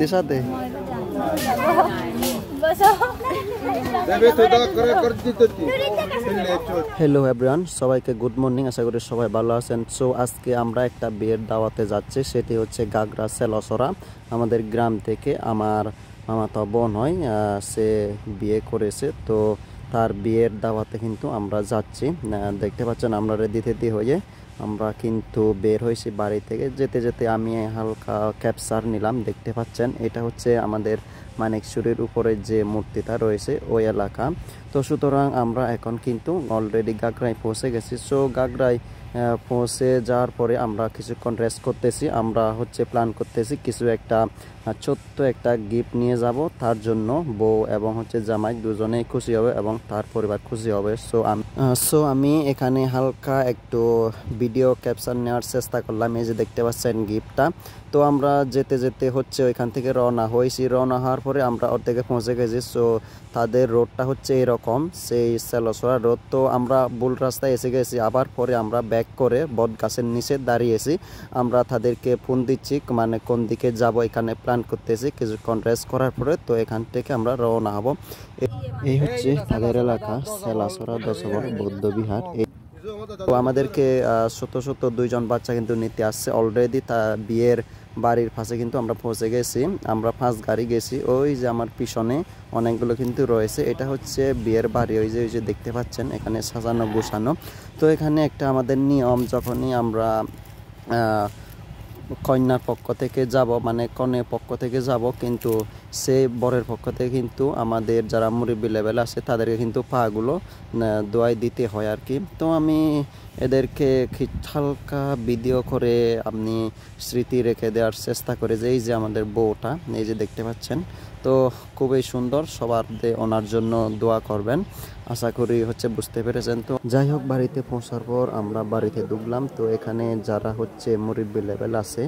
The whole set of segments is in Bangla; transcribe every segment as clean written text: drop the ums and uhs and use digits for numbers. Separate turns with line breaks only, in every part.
ব্যক্তির সাথে। হ্যালো এভরিওয়ান, সবাইকে গুড মর্নিং। আশা করি সবাই ভালো আছেন। সো আজকে আমরা একটা বিয়ের দাওয়াতে যাচ্ছি, সেটি হচ্ছে গাগরা সেলসরা। আমাদের গ্রাম থেকে আমার মামাতো বোন হয়, সে বিয়ে করেছে, তো তার বিয়ের দাওয়াতে কিন্তু আমরা যাচ্ছি। দেখতে পাচ্ছেন আমরা রেডি হয়ে আমরা কিন্তু বের হয়েছি বাড়ি থেকে। যেতে যেতে আমি হালকা ক্যাপচার নিলাম। দেখতে পাচ্ছেন এটা হচ্ছে আমাদের মানিকছড়ির উপরে যে মূর্তিটা রয়েছে ওই এলাকা। তো সুতরাং আমরা এখন কিন্তু অলরেডি গাগরায় পৌঁছে গেছি। সো গাগরায় পৌঁছে যাওয়ার পরে আমরা কিছুক্ষণ রেস্ট করতেছি। আমরা হচ্ছে প্ল্যান করতেছি কিছু একটা ছোট্ট একটা গিফট নিয়ে যাব, তার জন্য বউ এবং হচ্ছে জামাই দুজনেই খুশি হবে এবং তার পরিবার খুশি হবে। সো আমি এখানে হালকা একটু ভিডিও ক্যাপচার নেওয়ার চেষ্টা করলাম। এই যে দেখতে পাচ্ছেন গিফটটা। তো আমরা যেতে যেতে হচ্ছে ওইখান থেকে রওনা হয়েছি। রওনা হওয়ার পরে আমরা অর্ধেকে পৌঁছে গেছি। সো তাদের রোডটা হচ্ছে এরকম, সেই সেলসরা রোড। তো আমরা ভুল রাস্তায় এসে গেছি। আবার পরে আমরা ব্যাক করে বট গাছের নিচে দাঁড়িয়েছি। আমরা তাদেরকে ফোন দিচ্ছি, মানে কোন দিকে যাব এখানে প্ল্যান করতেছি। কিছুক্ষণ রেস্ট করার পরে তো এখান থেকে আমরা রওনা হব। এই হচ্ছে তাদের এলাকা, সেলাসরা দশবর বৌদ্ধ বিহার। তো আমাদেরকে ছোট দুইজন বাচ্চা কিন্তু নিতে আসছে অলরেডি। তা বিয়ের বাড়ির পাশে কিন্তু আমরা পৌঁছে গেছি। আমরা 5 গাড়ি গেছি। ওই যে আমার পিছনে অনেকগুলো কিন্তু রয়েছে, এটা হচ্ছে বিয়ের বাড়ি। ওই যে দেখতে পাচ্ছেন এখানে সাজানো গোছানো। তো এখানে একটা আমাদের নিয়ম, যখনই আমরা কন্যার পক্ষ থেকে যাব, মানে কনের পক্ষ থেকে যাব, কিন্তু সে বরের পক্ষ থেকে কিন্তু আমাদের যারা মুরব্বী লেভেল আছে তাদেরকে কিন্তু পাগুলো দোয়াই দিতে হয় আর কি। তো আমি এদেরকে হালকা ভিডিও করে আপনি স্মৃতি রেখে দেওয়ার চেষ্টা করে যে এই যে আমাদের বউটা, এই যে দেখতে পাচ্ছেন। তো খুবই সুন্দর, সবার ওনার জন্য দোয়া করবেন, আশা করি হচ্ছে বুঝতে পেরেছেন। তো যাই হোক, বাড়িতে পৌঁছার পর আমরা বাড়িতে ঢুকলাম। তো এখানে যারা হচ্ছে মুরব্বী লেভেল আছে,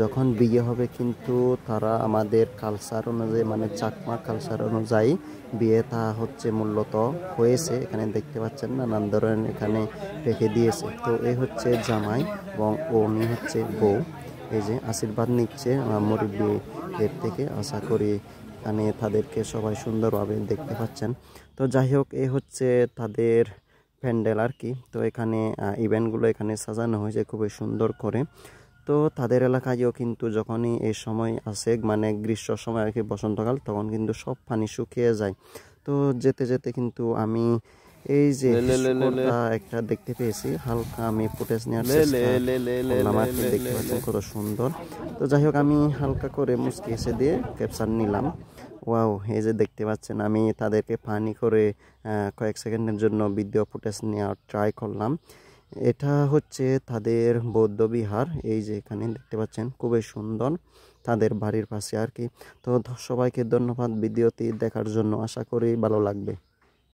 যখন বিয়ে হবে কিন্তু তারা আমাদের কালচার অনুযায়ী, মানে চাকমা কালচার অনুযায়ী বিয়েটা হচ্ছে মূলত হয়েছে। এখানে দেখতে পাচ্ছেন নানান ধরনের এখানে রেখে দিয়েছে। তো এই হচ্ছে জামাই এবং উনি হচ্ছে বউ। এই যে আশীর্বাদ নিচ্ছে মুরব্বীদের থেকে। আশা করি এখানে তাদেরকে সবাই সুন্দরভাবে দেখতে পাচ্ছেন। তো যাই হোক, এই হচ্ছে তাদের প্যান্ডেল আর কি। তো এখানে ইভেন্টগুলো এখানে সাজানো হয়েছে খুবই সুন্দর করে। তো তাদের এলাকায়ও কিন্তু যখনই এই সময় আসে, মানে গ্রীষ্ম সময় আর কি, বসন্তকাল, তখন কিন্তু সব পানি শুকিয়ে যায়। তো যেতে যেতে কিন্তু আমি এই যে একটা দেখতে পেয়েছি, হালকা আমি ফুটেজ নেওয়ার চেষ্টা করলাম আর কি। দেখতে পাচ্ছেন কত সুন্দর। তো যাই হোক, আমি হালকা করে মুচকি এসে দিয়ে ক্যাপচার নিলাম। ওয়াও, এই যে দেখতে পাচ্ছেন আমি তাদেরকে পানি করে কয়েক সেকেন্ডের জন্য ভিডিও ফুটেজ নেওয়ার ট্রাই করলাম। এটা হচ্ছে তাদের বৌদ্ধ বিহার। এই যে এখানে দেখতে পাচ্ছেন খুবই সুন্দর, তাদের বাড়ির পাশে আর কি। তো সবাইকে ধন্যবাদ ভিডিওটি দেখার জন্য, আশা করি ভালো লাগবে।